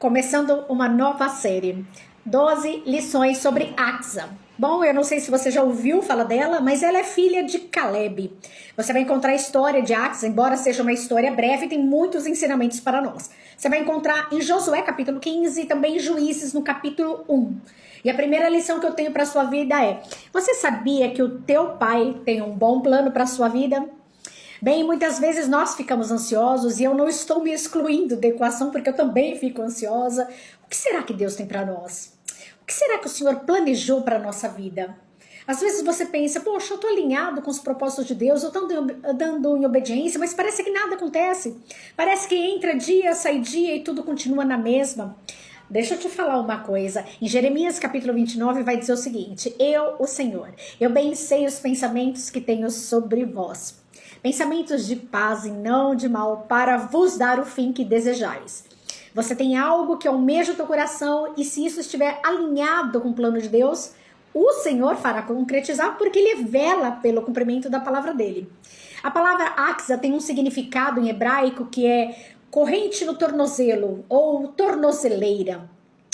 Começando uma nova série, 12 lições sobre Axa. Bom, eu não sei se você já ouviu falar dela, mas ela é filha de Caleb. Você vai encontrar a história de Axa, embora seja uma história breve, tem muitos ensinamentos para nós. Você vai encontrar em Josué capítulo 15 e também em Juízes no capítulo 1. E a primeira lição que eu tenho para a sua vida é: você sabia que o teu pai tem um bom plano para a sua vida? Bem, muitas vezes nós ficamos ansiosos e eu não estou me excluindo da equação porque eu também fico ansiosa. O que será que Deus tem para nós? O que será que o Senhor planejou para a nossa vida? Às vezes você pensa, poxa, eu estou alinhado com os propósitos de Deus, eu estou andando em obediência, mas parece que nada acontece. Parece que entra dia, sai dia e tudo continua na mesma. Deixa eu te falar uma coisa. Em Jeremias capítulo 29 vai dizer o seguinte: eu, o Senhor, eu bem sei os pensamentos que tenho sobre vós. Pensamentos de paz e não de mal, para vos dar o fim que desejais. Você tem algo que almeja o teu coração, e se isso estiver alinhado com o plano de Deus, o Senhor fará concretizar, porque Ele vela pelo cumprimento da palavra dele. A palavra Axa tem um significado em hebraico que é corrente no tornozelo, ou tornozeleira.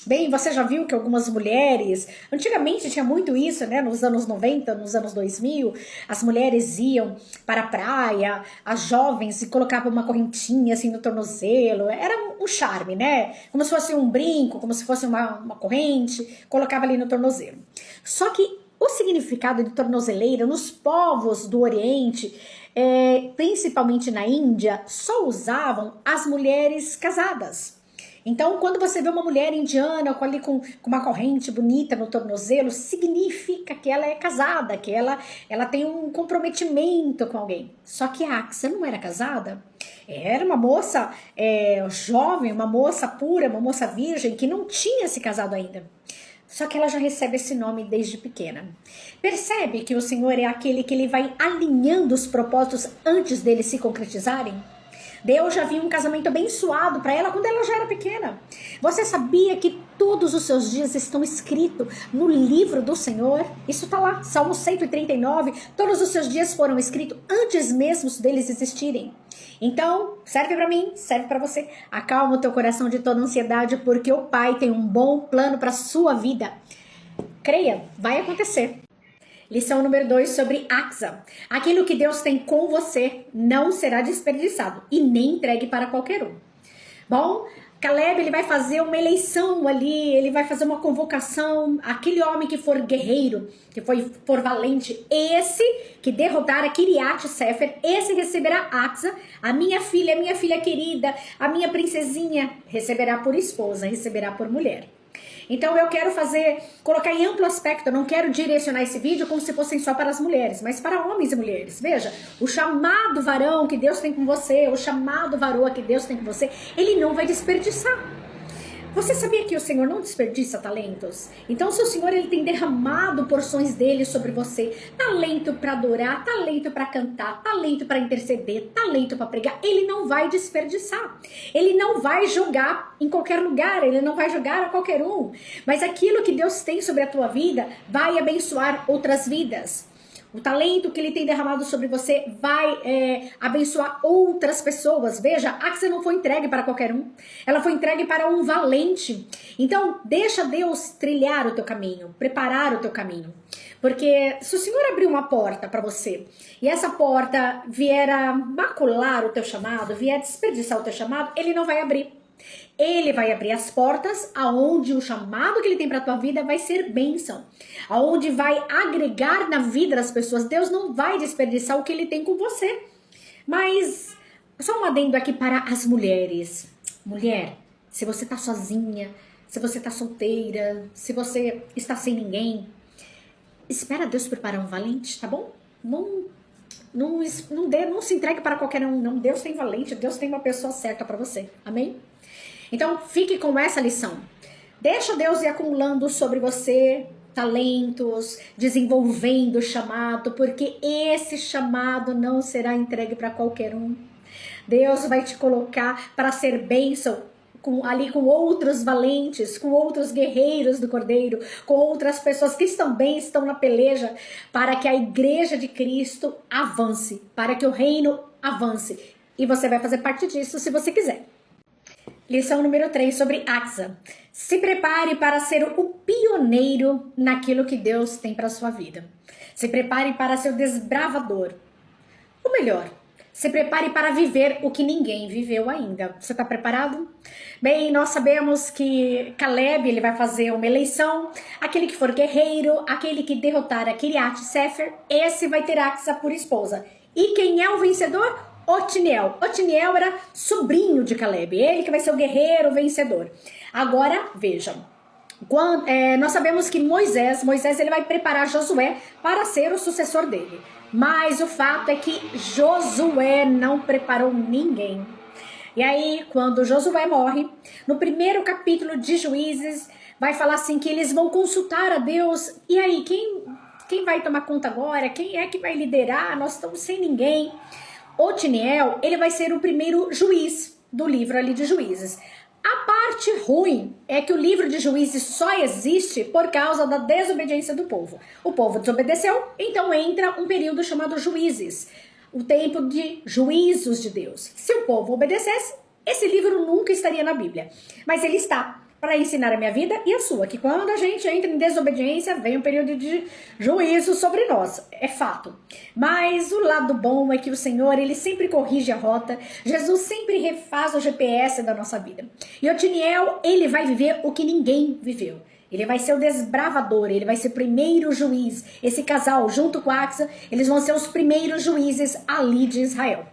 Bem, você já viu que algumas mulheres, antigamente tinha muito isso, né? Nos anos 90, nos anos 2000, as mulheres iam para a praia, as jovens, e colocavam uma correntinha assim no tornozelo. Era um charme, né? Como se fosse um brinco, como se fosse uma corrente, colocava ali no tornozelo. Só que o significado de tornozeleira nos povos do Oriente, principalmente na Índia, só usavam as mulheres casadas. Então, quando você vê uma mulher indiana com uma corrente bonita no tornozelo, significa que ela é casada, que ela tem um comprometimento com alguém. Só que a Axa não era casada. Era uma moça jovem, uma moça pura, uma moça virgem, que não tinha se casado ainda. Só que ela já recebe esse nome desde pequena. Percebe que o Senhor é aquele que Ele vai alinhando os propósitos antes deles se concretizarem? Deus já viu um casamento abençoado para ela quando ela já era pequena. Você sabia que todos os seus dias estão escritos no livro do Senhor? Isso está lá, Salmo 139. Todos os seus dias foram escritos antes mesmo deles existirem. Então, serve para mim, serve para você. Acalma o teu coração de toda ansiedade, porque o Pai tem um bom plano para a sua vida. Creia, vai acontecer. Lição número 2 sobre Axa. Aquilo que Deus tem com você não será desperdiçado e nem entregue para qualquer um. Bom, Caleb, ele vai fazer uma eleição ali, ele vai fazer uma convocação. Aquele homem que for guerreiro, que for valente, esse que derrotar a Kiriat Sefer, esse receberá Axa. A minha filha querida, a minha princesinha, receberá por esposa, receberá por mulher. Então eu quero colocar em amplo aspecto, eu não quero direcionar esse vídeo como se fossem só para as mulheres, mas para homens e mulheres. Veja, o chamado varão que Deus tem com você, o chamado varoa que Deus tem com você, Ele não vai desperdiçar. Você sabia que o Senhor não desperdiça talentos? Então, se o Senhor ele tem derramado porções dele sobre você, talento para adorar, talento para cantar, talento para interceder, talento para pregar, ele não vai desperdiçar. Ele não vai jogar em qualquer lugar, ele não vai jogar a qualquer um. Mas aquilo que Deus tem sobre a tua vida vai abençoar outras vidas. O talento que Ele tem derramado sobre você vai abençoar outras pessoas. Veja, a Axa não foi entregue para qualquer um. Ela foi entregue para um valente. Então, deixa Deus trilhar o teu caminho, preparar o teu caminho. Porque se o Senhor abrir uma porta para você e essa porta vier a macular o teu chamado, vier a desperdiçar o teu chamado, Ele não vai abrir. Ele vai abrir as portas aonde o chamado que Ele tem para a tua vida vai ser bênção. Aonde vai agregar na vida das pessoas. Deus não vai desperdiçar o que Ele tem com você. Mas, só um adendo aqui para as mulheres. Mulher, se você está sozinha, se você está solteira, se você está sem ninguém, espera Deus preparar um valente, tá bom? Não se entregue para qualquer um, não. Deus tem valente, Deus tem uma pessoa certa para você. Amém? Então, fique com essa lição. Deixa Deus ir acumulando sobre você talentos, desenvolvendo o chamado, porque esse chamado não será entregue para qualquer um. Deus vai te colocar para ser bênção ali com outros valentes, com outros guerreiros do Cordeiro, com outras pessoas que também estão na peleja para que a igreja de Cristo avance, para que o reino avance. E você vai fazer parte disso se você quiser. Lição número 3 sobre Axa. Se prepare para ser o pioneiro naquilo que Deus tem para sua vida. Se prepare para ser o desbravador. Ou melhor, se prepare para viver o que ninguém viveu ainda. Você está preparado? Bem, nós sabemos que Caleb ele vai fazer uma eleição. Aquele que for guerreiro, aquele que derrotar a Kiriat Sefer, esse vai ter Axa por esposa. E quem é o vencedor? Otniel. Otniel era sobrinho de Caleb, ele que vai ser o guerreiro vencedor. Agora, vejam, nós sabemos que Moisés ele vai preparar Josué para ser o sucessor dele. Mas o fato é que Josué não preparou ninguém. E aí, quando Josué morre, no primeiro capítulo de Juízes, vai falar assim que eles vão consultar a Deus. E aí, quem vai tomar conta agora? Quem é que vai liderar? Nós estamos sem ninguém. Otniel, ele vai ser o primeiro juiz do livro ali de Juízes. A parte ruim é que o livro de Juízes só existe por causa da desobediência do povo. O povo desobedeceu, então entra um período chamado Juízes, o tempo de juízos de Deus. Se o povo obedecesse, esse livro nunca estaria na Bíblia. Mas ele está para ensinar a minha vida e a sua, que quando a gente entra em desobediência, vem um período de juízo sobre nós, é fato. Mas o lado bom é que o Senhor, ele sempre corrige a rota, Jesus sempre refaz o GPS da nossa vida. E Otniel, ele vai viver o que ninguém viveu. Ele vai ser o desbravador, ele vai ser o primeiro juiz. Esse casal, junto com Axa, eles vão ser os primeiros juízes ali de Israel.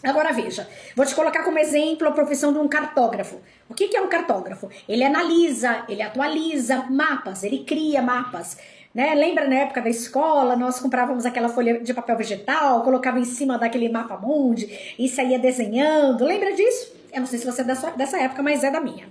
Agora veja, vou te colocar como exemplo a profissão de um cartógrafo. O que é um cartógrafo? Ele analisa, ele atualiza mapas, ele cria mapas. Né? Lembra na época da escola, nós comprávamos aquela folha de papel vegetal, colocava em cima daquele mapa mundi e saía desenhando. Lembra disso? Eu não sei se você é dessa época, mas é da minha.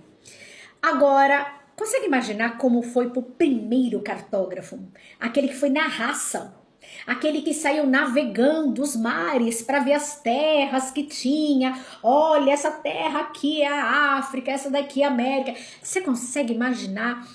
Agora, consegue imaginar como foi pro primeiro cartógrafo? Aquele que foi na raça. Aquele que saiu navegando os mares para ver as terras que tinha. Olha, essa terra aqui é a África, essa daqui é a América. Você consegue imaginar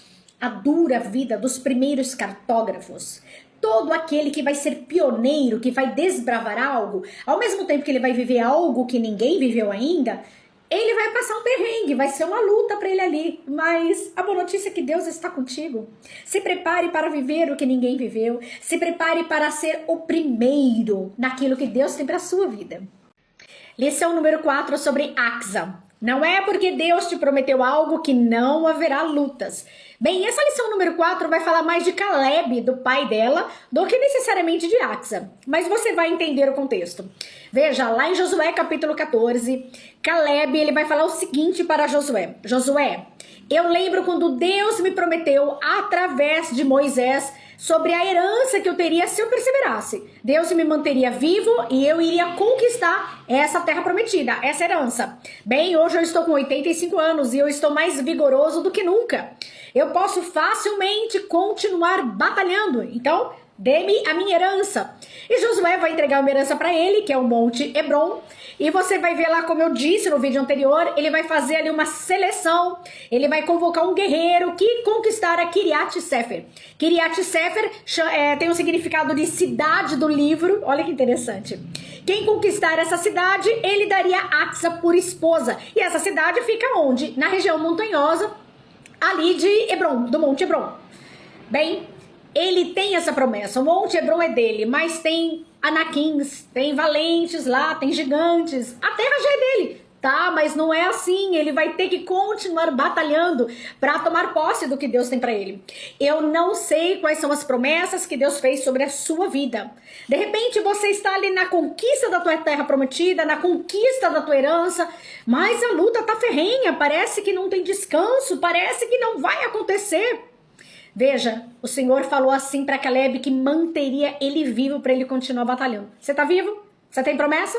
a dura vida dos primeiros cartógrafos? Todo aquele que vai ser pioneiro, que vai desbravar algo, ao mesmo tempo que ele vai viver algo que ninguém viveu ainda, ele vai passar um perrengue, vai ser uma luta para ele ali, mas a boa notícia é que Deus está contigo. Se prepare para viver o que ninguém viveu, se prepare para ser o primeiro naquilo que Deus tem para a sua vida. Lição número 4 sobre Axa. Não é porque Deus te prometeu algo que não haverá lutas. Bem, essa lição número 4 vai falar mais de Caleb, do pai dela, do que necessariamente de Axa. Mas você vai entender o contexto. Veja, lá em Josué capítulo 14, Caleb ele vai falar o seguinte para Josué. Josué, eu lembro quando Deus me prometeu através de Moisés sobre a herança que eu teria se eu perseverasse. Deus me manteria vivo e eu iria conquistar essa terra prometida, essa herança. Bem, hoje eu estou com 85 anos e eu estou mais vigoroso do que nunca. Eu posso facilmente continuar batalhando. Então, dê-me a minha herança. E Josué vai entregar uma herança para ele, que é o Monte Hebron. E você vai ver lá, como eu disse no vídeo anterior, ele vai fazer ali uma seleção. Ele vai convocar um guerreiro que conquistará Kiriat Sefer. Kiriat Sefer tem um significado de cidade do livro. Olha que interessante. Quem conquistar essa cidade, ele daria Axa por esposa. E essa cidade fica onde? Na região montanhosa, ali de Hebron, do Monte Hebron. Bem, ele tem essa promessa, o Monte Hebron é dele, mas tem anaquins, tem valentes lá, tem gigantes, a terra já é dele, tá? Mas não é assim, ele vai ter que continuar batalhando para tomar posse do que Deus tem para ele. Eu não sei quais são as promessas que Deus fez sobre a sua vida. De repente você está ali na conquista da tua terra prometida, na conquista da tua herança, mas a luta tá ferrenha, parece que não tem descanso, parece que não vai acontecer. Veja, o Senhor falou assim para Caleb que manteria ele vivo para ele continuar batalhando. Você está vivo? Você tem promessa?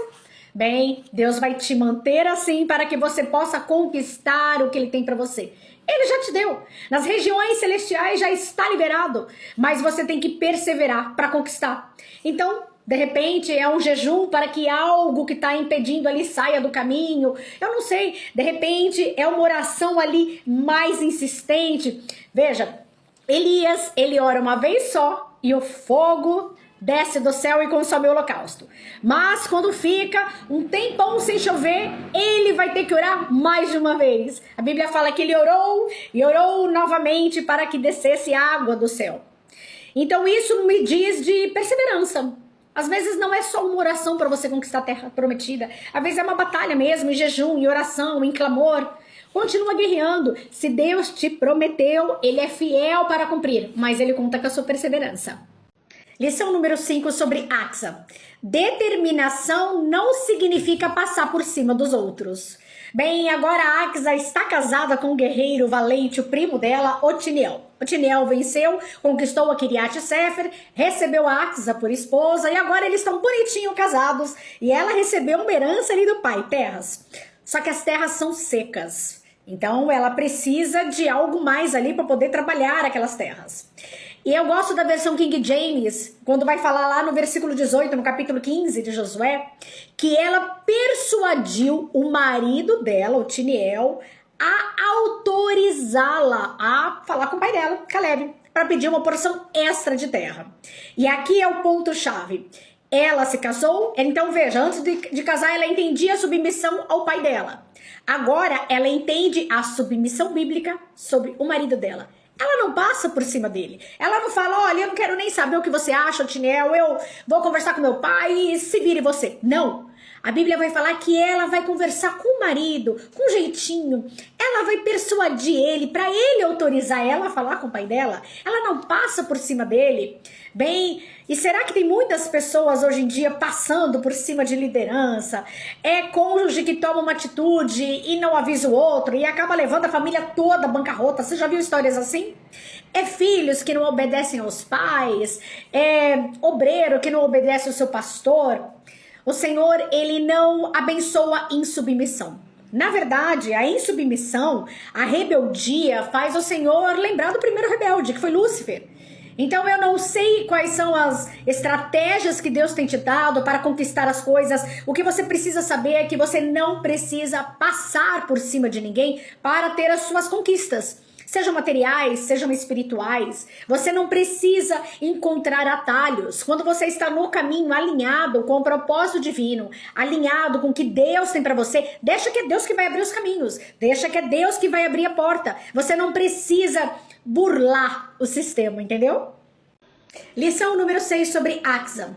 Bem, Deus vai te manter assim para que você possa conquistar o que Ele tem para você. Ele já te deu. Nas regiões celestiais já está liberado, mas você tem que perseverar para conquistar. Então, de repente, é um jejum para que algo que está impedindo ali saia do caminho. Eu não sei. De repente, é uma oração ali mais insistente. Veja, Elias, ele ora uma vez só e o fogo desce do céu e consome o holocausto. Mas quando fica um tempão sem chover, ele vai ter que orar mais de uma vez. A Bíblia fala que ele orou e orou novamente para que descesse água do céu. Então isso me diz de perseverança. Às vezes não é só uma oração para você conquistar a terra prometida. Às vezes é uma batalha mesmo, em jejum, em oração, em clamor. Continua guerreando. Se Deus te prometeu, ele é fiel para cumprir, mas ele conta com a sua perseverança. Lição número 5 sobre Axa. Determinação não significa passar por cima dos outros. Bem, agora a Axa está casada com o guerreiro valente, o primo dela, Otiniel. Otiniel venceu, conquistou a Kiriat Sefer, recebeu a Axa por esposa e agora eles estão bonitinho casados e ela recebeu uma herança ali do pai, terras. Só que as terras são secas, então ela precisa de algo mais ali para poder trabalhar aquelas terras. E eu gosto da versão King James, quando vai falar lá no versículo 18, no capítulo 15 de Josué, que ela persuadiu o marido dela, o Otiniel, a autorizá-la a falar com o pai dela, Caleb, para pedir uma porção extra de terra. E aqui é o ponto-chave. Ela se casou, então veja, antes de casar ela entendia a submissão ao pai dela. Agora ela entende a submissão bíblica sobre o marido dela. Ela não passa por cima dele. Ela não fala, olha, eu não quero nem saber o que você acha, Otiniel, eu vou conversar com meu pai e se vire você. Não. A Bíblia vai falar que ela vai conversar com o marido, com jeitinho. Ela vai persuadir ele, para ele autorizar ela a falar com o pai dela. Ela não passa por cima dele. Bem, e será que tem muitas pessoas hoje em dia passando por cima de liderança? É cônjuge que toma uma atitude e não avisa o outro e acaba levando a família toda à bancarrota. Você já viu histórias assim? É filhos que não obedecem aos pais, é obreiro que não obedece ao seu pastor. O Senhor, ele não abençoa a insubmissão. Na verdade, a insubmissão, a rebeldia, faz o Senhor lembrar do primeiro rebelde, que foi Lúcifer. Então eu não sei quais são as estratégias que Deus tem te dado para conquistar as coisas. O que você precisa saber é que você não precisa passar por cima de ninguém para ter as suas conquistas. Sejam materiais, sejam espirituais. Você não precisa encontrar atalhos. Quando você está no caminho alinhado com o propósito divino, alinhado com o que Deus tem para você, deixa que é Deus que vai abrir os caminhos. Deixa que é Deus que vai abrir a porta. Você não precisa burlar o sistema, entendeu? Lição número 6 sobre Axa.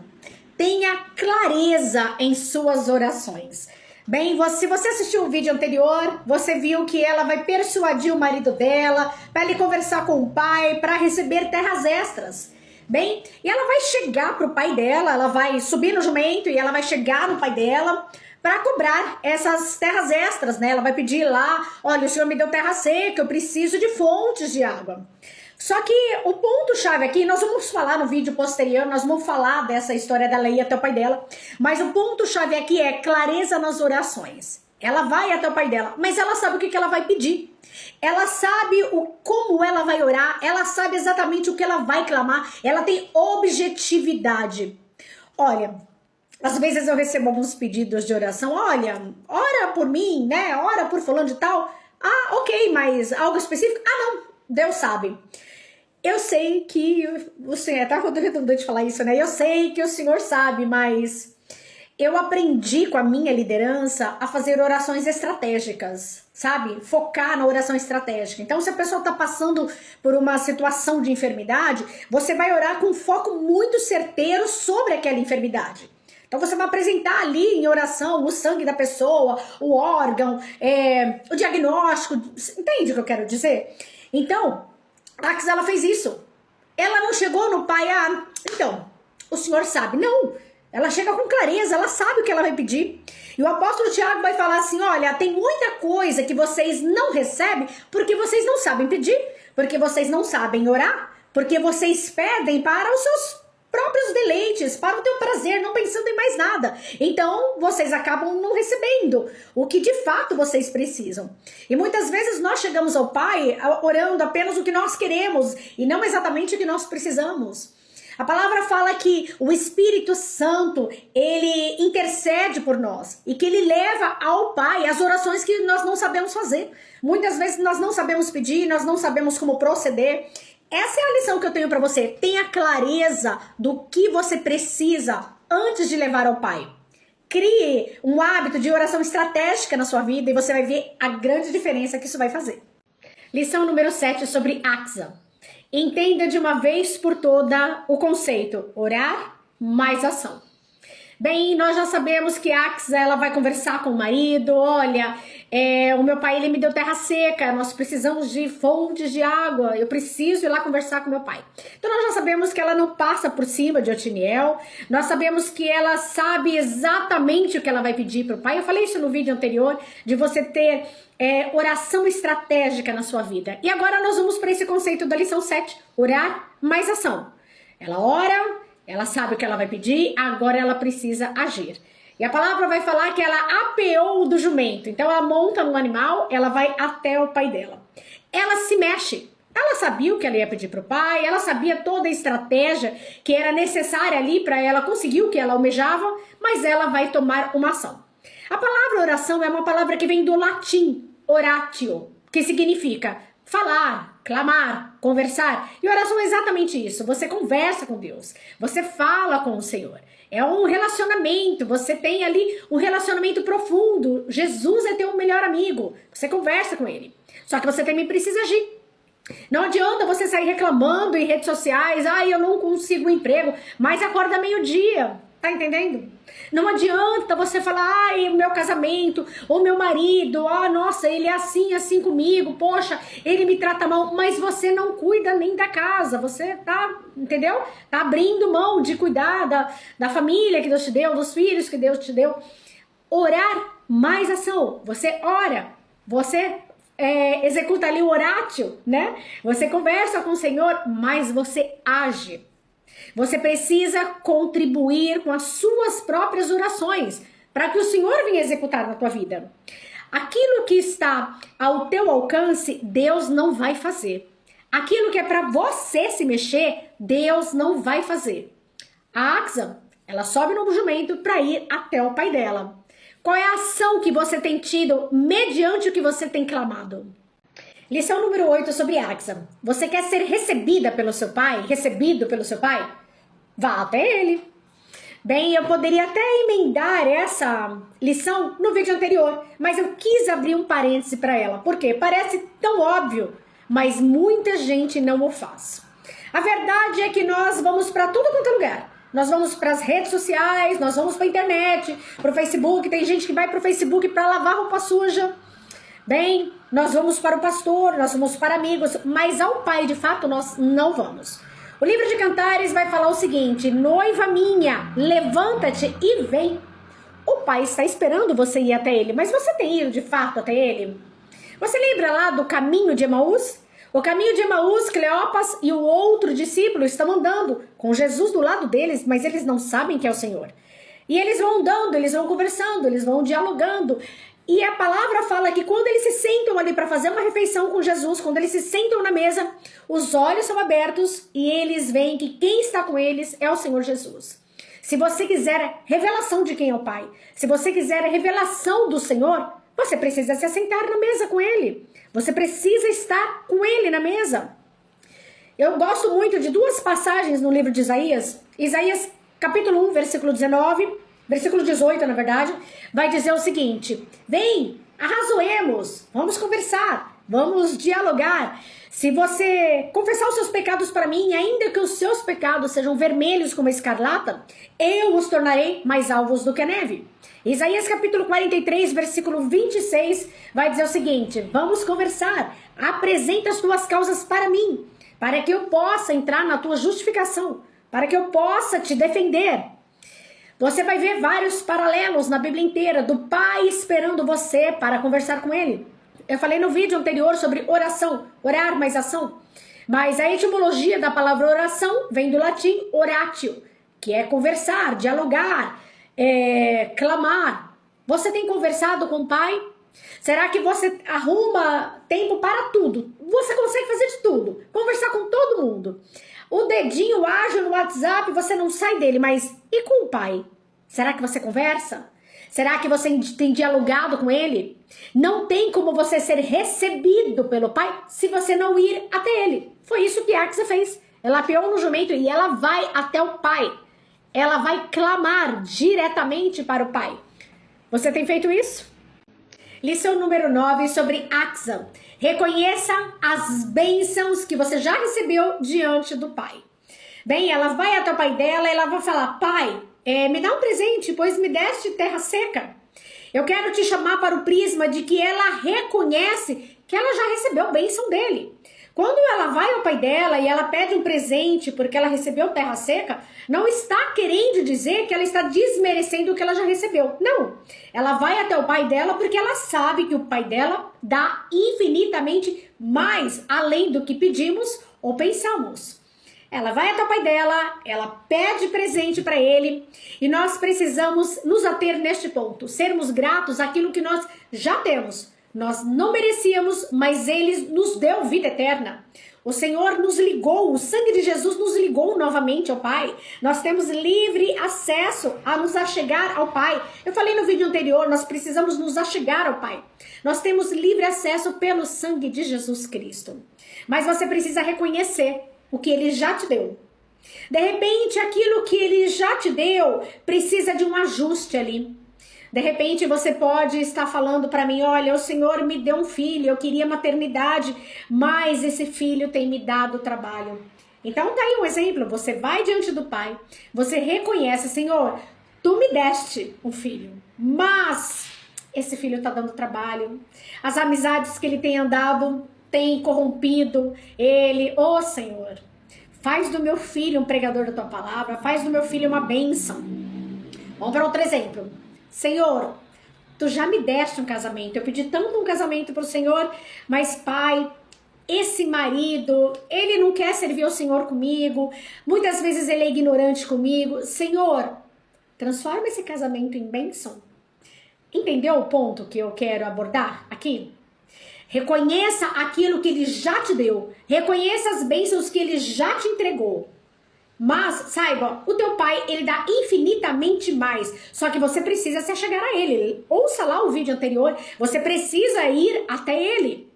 Tenha clareza em suas orações. Bem, se você assistiu o vídeo anterior, você viu que ela vai persuadir o marido dela para ele conversar com o pai, para receber terras extras. Bem, e ela vai chegar pro pai dela, ela vai subir no jumento e ela vai chegar no pai dela para cobrar essas terras extras, né? Ela vai pedir lá, olha, o senhor me deu terra seca, eu preciso de fontes de água. Só que o ponto-chave aqui, nós vamos falar no vídeo posterior, nós vamos falar dessa história dela ir até o pai dela, mas o ponto-chave aqui é clareza nas orações. Ela vai até o pai dela, mas ela sabe o que ela vai pedir. Ela sabe como ela vai orar, ela sabe exatamente o que ela vai clamar, ela tem objetividade. Olha, às vezes eu recebo alguns pedidos de oração, olha, ora por mim, né? Ora por fulano de tal. Ah, ok, mas algo específico? Ah, não, Deus sabe. Eu sei que o Senhor, tá redundante falar isso, né? Eu sei que o Senhor sabe, mas eu aprendi com a minha liderança a fazer orações estratégicas, sabe? Focar na oração estratégica. Então, se a pessoa tá passando por uma situação de enfermidade, você vai orar com foco muito certeiro sobre aquela enfermidade. Então você vai apresentar ali em oração o sangue da pessoa, o órgão, o diagnóstico, entende o que eu quero dizer? Então, a Axa, ela fez isso. Ela não chegou no pai, então, o senhor sabe. Não, ela chega com clareza, ela sabe o que ela vai pedir. E o apóstolo Tiago vai falar assim, olha, tem muita coisa que vocês não recebem porque vocês não sabem pedir, porque vocês não sabem orar, porque vocês pedem para os seus próprios deleites, para o teu prazer, não pensando em mais nada. Então, vocês acabam não recebendo o que de fato vocês precisam. E muitas vezes nós chegamos ao Pai orando apenas o que nós queremos e não exatamente o que nós precisamos. A palavra fala que o Espírito Santo, ele intercede por nós e que ele leva ao Pai as orações que nós não sabemos fazer. Muitas vezes nós não sabemos pedir, nós não sabemos como proceder. essa é a lição que eu tenho para você. Tenha clareza do que você precisa antes de levar ao Pai. Crie um hábito de oração estratégica na sua vida e você vai ver a grande diferença que isso vai fazer. Lição número 7 sobre Axa. Entenda de uma vez por toda o conceito: orar mais ação. Bem, nós já sabemos que a Axa, ela vai conversar com o marido. Olha, o meu pai, ele me deu terra seca, nós precisamos de fontes de água, eu preciso ir lá conversar com meu pai. Então nós já sabemos que ela não passa por cima de Otiniel, nós sabemos que ela sabe exatamente o que ela vai pedir para o pai. Eu falei isso no vídeo anterior, de você ter oração estratégica na sua vida. E agora nós vamos para esse conceito da lição 7, orar mais ação. Ela ora, ela sabe o que ela vai pedir, agora ela precisa agir. E a palavra vai falar que ela apeou do jumento. Então ela monta no animal, ela vai até o pai dela. Ela se mexe. Ela sabia o que ela ia pedir para o pai, ela sabia toda a estratégia que era necessária ali para ela conseguir o que ela almejava, mas ela vai tomar uma ação. A palavra oração é uma palavra que vem do latim, oratio, que significa falar, clamar, conversar. E oração é exatamente isso. Você conversa com Deus. Você fala com o Senhor. É um relacionamento. Você tem ali um relacionamento profundo. Jesus é teu melhor amigo. Você conversa com ele. Só que você também precisa agir. Não adianta você sair reclamando em redes sociais. Eu não consigo um emprego. Mas acorda meio-dia. Tá entendendo? Não adianta você falar, o meu casamento, ou meu marido, nossa, ele é assim comigo, poxa, ele me trata mal, mas você não cuida nem da casa, você tá, entendeu? Tá abrindo mão de cuidar da família que Deus te deu, dos filhos que Deus te deu. Orar mais ação, você ora, você executa ali o orátil, né? Você conversa com o Senhor, mas você age. Você precisa contribuir com as suas próprias orações para que o Senhor venha executar na tua vida. Aquilo que está ao teu alcance, Deus não vai fazer. Aquilo que é para você se mexer, Deus não vai fazer. A Axa, ela sobe no jumento para ir até o pai dela. Qual é a ação que você tem tido mediante o que você tem clamado? Lição número 8 sobre Axa. Você quer ser recebida pelo seu pai? Recebido pelo seu pai? Vá até ele. Bem, eu poderia até emendar essa lição no vídeo anterior, mas eu quis abrir um parêntese para ela. Por quê? Parece tão óbvio, mas muita gente não o faz. A verdade é que nós vamos para tudo quanto é lugar. Nós vamos para as redes sociais, nós vamos para a internet, para o Facebook. Tem gente que vai para o Facebook para lavar roupa suja. Bem, nós vamos para o pastor, nós vamos para amigos, mas ao pai, de fato, nós não vamos. O livro de Cantares vai falar o seguinte: noiva minha, levanta-te e vem. O pai está esperando você ir até ele, mas você tem ido de fato até ele? Você lembra lá do caminho de Emaús? O caminho de Emaús, Cleopas e o outro discípulo estão andando com Jesus do lado deles, mas eles não sabem que é o Senhor. E eles vão andando, eles vão conversando, eles vão dialogando. E a palavra fala que quando eles se sentam ali para fazer uma refeição com Jesus, quando eles se sentam na mesa, os olhos são abertos e eles veem que quem está com eles é o Senhor Jesus. Se você quiser revelação de quem é o Pai, se você quiser revelação do Senhor, você precisa se assentar na mesa com Ele. Você precisa estar com Ele na mesa. Eu gosto muito de duas passagens no livro de Isaías. Isaías capítulo 1, versículo 19... Versículo 18, na verdade, vai dizer o seguinte: vem, arrazoemos, vamos conversar, vamos dialogar. Se você confessar os seus pecados para mim, ainda que os seus pecados sejam vermelhos como a escarlata, eu os tornarei mais alvos do que a neve. Isaías capítulo 43, versículo 26, vai dizer o seguinte: vamos conversar, apresenta as tuas causas para mim, para que eu possa entrar na tua justificação, para que eu possa te defender. Você vai ver vários paralelos na Bíblia inteira do Pai esperando você para conversar com Ele. Eu falei no vídeo anterior sobre oração, orar mais ação. Mas a etimologia da palavra oração vem do latim oratio, que é conversar, dialogar, clamar. Você tem conversado com o Pai? Será que você arruma tempo para tudo? Você consegue fazer de tudo, conversar com todo mundo. O dedinho ágil no WhatsApp, você não sai dele, mas e com o Pai? Será que você conversa? Será que você tem dialogado com ele? Não tem como você ser recebido pelo pai se você não ir até ele. Foi isso que Axa fez. Ela apeou no jumento e ela vai até o pai. Ela vai clamar diretamente para o pai. Você tem feito isso? Lição número 9 sobre Axa. Reconheça as bênçãos que você já recebeu diante do pai. Bem, ela vai até o pai dela e ela vai falar: pai, me dá um presente, pois me deste terra seca. Eu quero te chamar para o prisma de que ela reconhece que ela já recebeu a bênção dele. Quando ela vai ao pai dela e ela pede um presente porque ela recebeu terra seca, não está querendo dizer que ela está desmerecendo o que ela já recebeu. Não. Ela vai até o pai dela porque ela sabe que o pai dela dá infinitamente mais além do que pedimos ou pensamos. Ela vai até o pai dela, ela pede presente para ele e nós precisamos nos ater neste ponto, sermos gratos àquilo que nós já temos. Nós não merecíamos, mas ele nos deu vida eterna. O Senhor nos ligou, o sangue de Jesus nos ligou novamente ao Pai. Nós temos livre acesso a nos achegar ao Pai. Eu falei no vídeo anterior, nós precisamos nos achegar ao Pai. Nós temos livre acesso pelo sangue de Jesus Cristo. Mas você precisa reconhecer o que Ele já te deu. De repente, aquilo que Ele já te deu precisa de um ajuste ali. De repente você pode estar falando para mim: olha, o Senhor me deu um filho, eu queria maternidade, mas esse filho tem me dado trabalho. Então tá aí um exemplo, você vai diante do Pai, você reconhece: Senhor, tu me deste um filho, mas esse filho tá dando trabalho. As amizades que ele tem andado têm corrompido ele. Ô Senhor, faz do meu filho um pregador da tua palavra, faz do meu filho uma bênção. Vamos para outro exemplo. Senhor, tu já me deste um casamento, eu pedi tanto um casamento para o Senhor, mas pai, esse marido, ele não quer servir ao Senhor comigo, muitas vezes ele é ignorante comigo. Senhor, transforma esse casamento em bênção. Entendeu o ponto que eu quero abordar aqui? Reconheça aquilo que ele já te deu, reconheça as bênçãos que ele já te entregou. Mas, saiba, o teu pai, ele dá infinitamente mais. Só que você precisa se achegar a ele. Ouça lá o vídeo anterior. Você precisa ir até ele.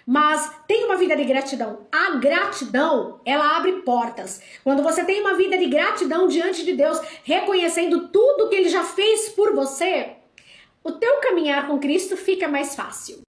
Mas tem uma vida de gratidão. A gratidão, ela abre portas. Quando você tem uma vida de gratidão diante de Deus, reconhecendo tudo que Ele já fez por você, o teu caminhar com Cristo fica mais fácil.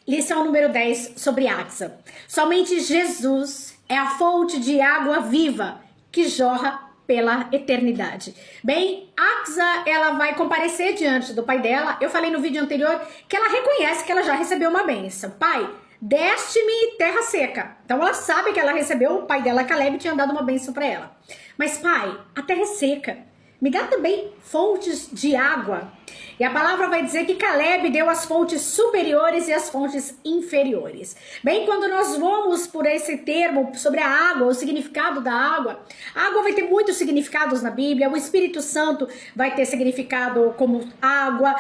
Lição número 10 sobre Axa. Somente Jesus é a fonte de água viva que jorra pela eternidade. Bem, Axa, ela vai comparecer diante do pai dela. Eu falei no vídeo anterior que ela reconhece que ela já recebeu uma bênção. Pai, deste-me terra seca. Então ela sabe que ela recebeu, o pai dela, Caleb, tinha dado uma bênção para ela. Mas pai, a terra é seca. Me dá também fontes de água. E a palavra vai dizer que Caleb deu as fontes superiores e as fontes inferiores. Bem, quando nós vamos por esse termo sobre a água, o significado da água, a água vai ter muitos significados na Bíblia. O Espírito Santo vai ter significado como água.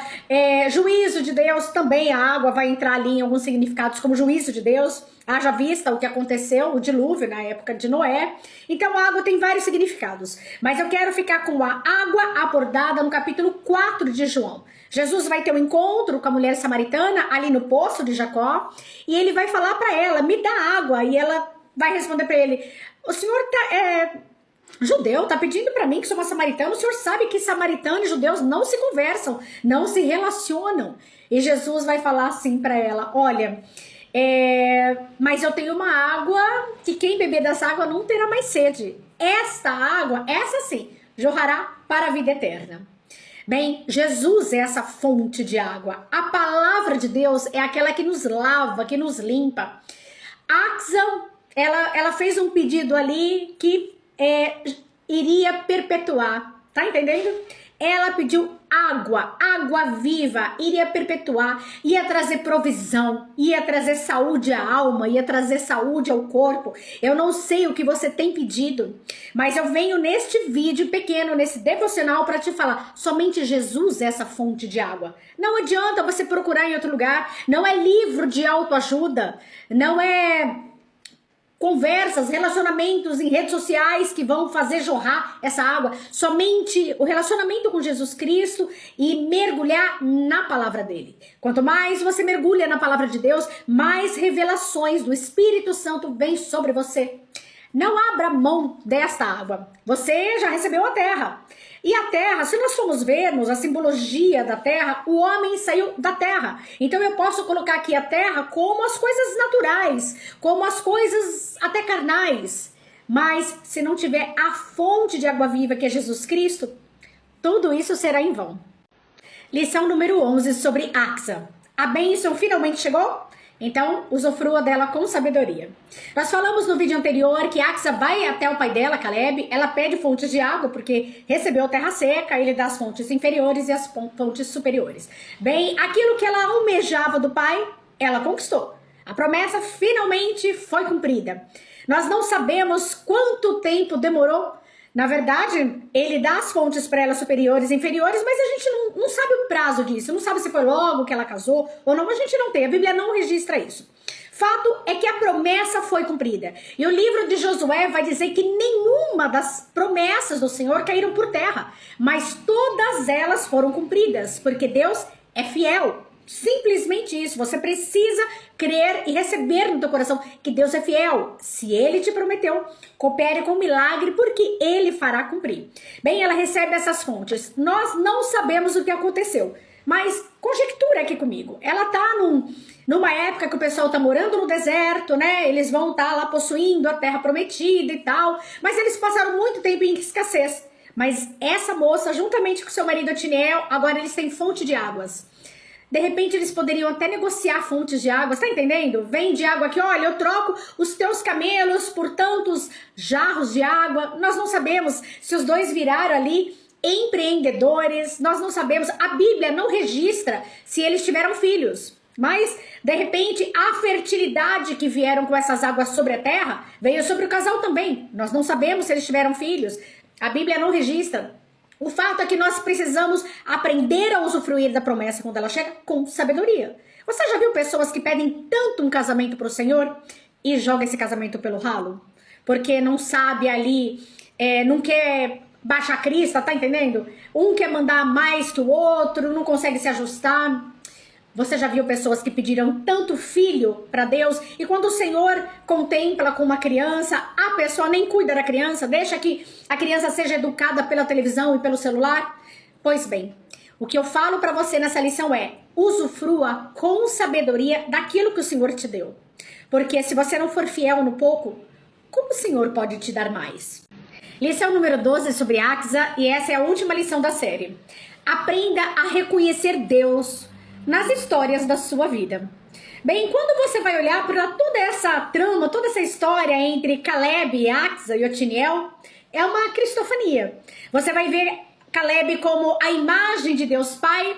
Juízo de Deus, também a água vai entrar ali em alguns significados como juízo de Deus. Haja vista o que aconteceu, o dilúvio na época de Noé. Então a água tem vários significados. Mas eu quero ficar com a água abordada no capítulo 4 de João. Jesus vai ter um encontro com a mulher samaritana ali no poço de Jacó. E ele vai falar para ela: me dá água. E ela vai responder para ele: o senhor judeu, tá pedindo para mim que sou uma samaritana. O senhor sabe que samaritano e judeus não se conversam, não se relacionam. E Jesus vai falar assim para ela: olha... mas eu tenho uma água que quem beber dessa água não terá mais sede. Esta água, essa sim, jorrará para a vida eterna. Bem, Jesus é essa fonte de água. A palavra de Deus é aquela que nos lava, que nos limpa. Axa, ela fez um pedido ali que iria perpetuar, tá entendendo? Ela pediu água, água viva, iria perpetuar, ia trazer provisão, ia trazer saúde à alma, ia trazer saúde ao corpo. Eu não sei o que você tem pedido, mas eu venho neste vídeo pequeno, nesse devocional, para te falar: somente Jesus é essa fonte de água. Não adianta você procurar em outro lugar, não é livro de autoajuda, não é conversas, relacionamentos em redes sociais que vão fazer jorrar essa água. Somente o relacionamento com Jesus Cristo e mergulhar na palavra dele. Quanto mais você mergulha na palavra de Deus, mais revelações do Espírito Santo vem sobre você. Não abra mão desta água. Você já recebeu a terra. E a terra, se nós formos vermos a simbologia da terra, o homem saiu da terra. Então eu posso colocar aqui a terra como as coisas naturais, como as coisas até carnais. Mas se não tiver a fonte de água viva, que é Jesus Cristo, tudo isso será em vão. Lição número 11 sobre Axa. A bênção finalmente chegou? Então, usufrua dela com sabedoria. Nós falamos no vídeo anterior que Axa vai até o pai dela, Caleb. Ela pede fontes de água porque recebeu terra seca. Ele dá as fontes inferiores e as fontes superiores. Bem, aquilo que ela almejava do pai, ela conquistou. A promessa finalmente foi cumprida. Nós não sabemos quanto tempo demorou. Na verdade, ele dá as fontes para ela superiores e inferiores, mas a gente não sabe o prazo disso, não sabe se foi logo que ela casou ou não, a gente não tem, a Bíblia não registra isso. Fato é que a promessa foi cumprida. E o livro de Josué vai dizer que nenhuma das promessas do Senhor caíram por terra, mas todas elas foram cumpridas, porque Deus é fiel. Simplesmente isso, você precisa crer e receber no teu coração que Deus é fiel. Se Ele te prometeu, coopere com o milagre, porque Ele fará cumprir. Bem, ela recebe essas fontes. Nós não sabemos o que aconteceu, mas conjectura aqui comigo. Ela tá numa época que o pessoal tá morando no deserto, né? Eles vão estar lá possuindo a terra prometida e tal, mas eles passaram muito tempo em escassez. Mas essa moça, juntamente com seu marido Otiniel, agora eles têm fonte de águas. De repente eles poderiam até negociar fontes de água, tá entendendo? Vende água aqui, olha, eu troco os teus camelos por tantos jarros de água. Nós não sabemos se os dois viraram ali empreendedores, nós não sabemos. A Bíblia não registra se eles tiveram filhos. Mas, de repente, a fertilidade que vieram com essas águas sobre a terra veio sobre o casal também. Nós não sabemos se eles tiveram filhos. A Bíblia não registra. O fato é que nós precisamos aprender a usufruir da promessa quando ela chega com sabedoria. Você já viu pessoas que pedem tanto um casamento para o Senhor e joga esse casamento pelo ralo? Porque não sabe ali, não quer baixar a crista, tá entendendo? Um quer mandar mais que o outro, não consegue se ajustar. Você já viu pessoas que pediram tanto filho para Deus e quando o Senhor contempla com uma criança, a pessoa nem cuida da criança, deixa que a criança seja educada pela televisão e pelo celular? Pois bem, o que eu falo para você nessa lição é: usufrua com sabedoria daquilo que o Senhor te deu. Porque se você não for fiel no pouco, como o Senhor pode te dar mais? Lição número 12 sobre Axa, e essa é a última lição da série. Aprenda a reconhecer Deus nas histórias da sua vida. Bem, quando você vai olhar para toda essa trama, toda essa história entre Caleb, Axa e Otiniel, é uma cristofania. Você vai ver Caleb como a imagem de Deus Pai,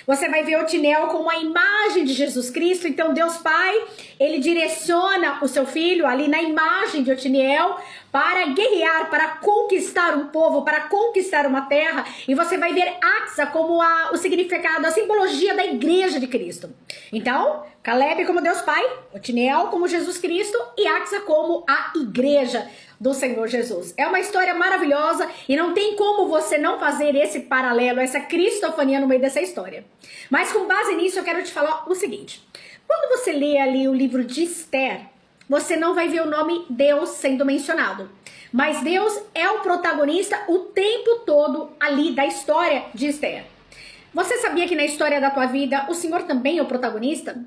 você vai ver Otiniel como a imagem de Jesus Cristo. Então Deus Pai, ele direciona o seu filho ali na imagem de Otiniel para guerrear, para conquistar um povo, para conquistar uma terra. E você vai ver Axa como o significado, a simbologia da igreja de Cristo. Então, Caleb como Deus Pai, Otiniel como Jesus Cristo e Axa como a igreja do Senhor Jesus. É uma história maravilhosa e não tem como você não fazer esse paralelo, essa cristofania no meio dessa história. Mas com base nisso eu quero te falar o seguinte: quando você lê ali o livro de Esther, você não vai ver o nome Deus sendo mencionado, mas Deus é o protagonista o tempo todo ali da história de Esther. Você sabia que na história da tua vida o Senhor também é o protagonista?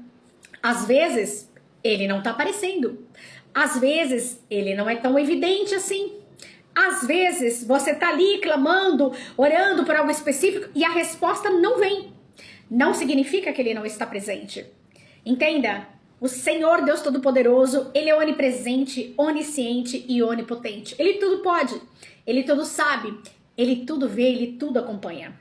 Às vezes ele não está aparecendo. Às vezes, ele não é tão evidente assim. Às vezes, você tá ali clamando, orando por algo específico e a resposta não vem. Não significa que ele não está presente. Entenda, o Senhor Deus Todo-Poderoso, ele é onipresente, onisciente e onipotente. Ele tudo pode, ele tudo sabe, ele tudo vê, ele tudo acompanha.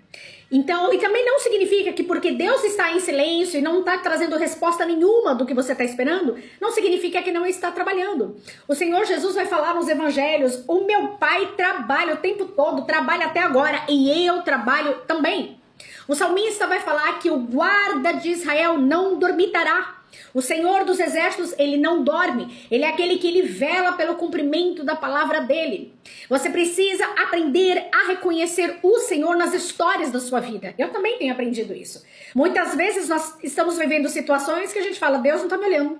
Então, e também não significa que porque Deus está em silêncio e não está trazendo resposta nenhuma do que você está esperando, não significa que não está trabalhando. O Senhor Jesus vai falar nos evangelhos: o meu Pai trabalha o tempo todo, trabalha até agora e eu trabalho também. O salmista vai falar que o guarda de Israel não dormitará. O Senhor dos Exércitos, ele não dorme. Ele é aquele que ele vela pelo cumprimento da palavra dele. Você precisa aprender a reconhecer o Senhor nas histórias da sua vida. Eu também tenho aprendido isso. Muitas vezes nós estamos vivendo situações que a gente fala, Deus não tá me olhando.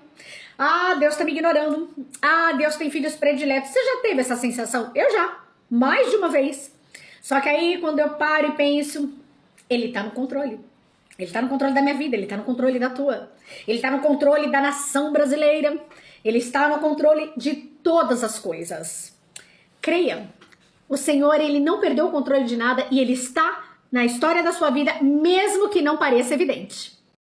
Ah, Deus tá me ignorando. Ah, Deus tem filhos prediletos. Você já teve essa sensação? Eu já. Mais de uma vez. Só que aí, quando eu paro e penso, ele tá no controle. Ele tá no controle da minha vida, ele tá no controle da tua. Ele tá no controle da nação brasileira. Ele está no controle de todas as coisas. Creia, o Senhor, ele não perdeu o controle de nada e ele está na história da sua vida, mesmo que não pareça evidente.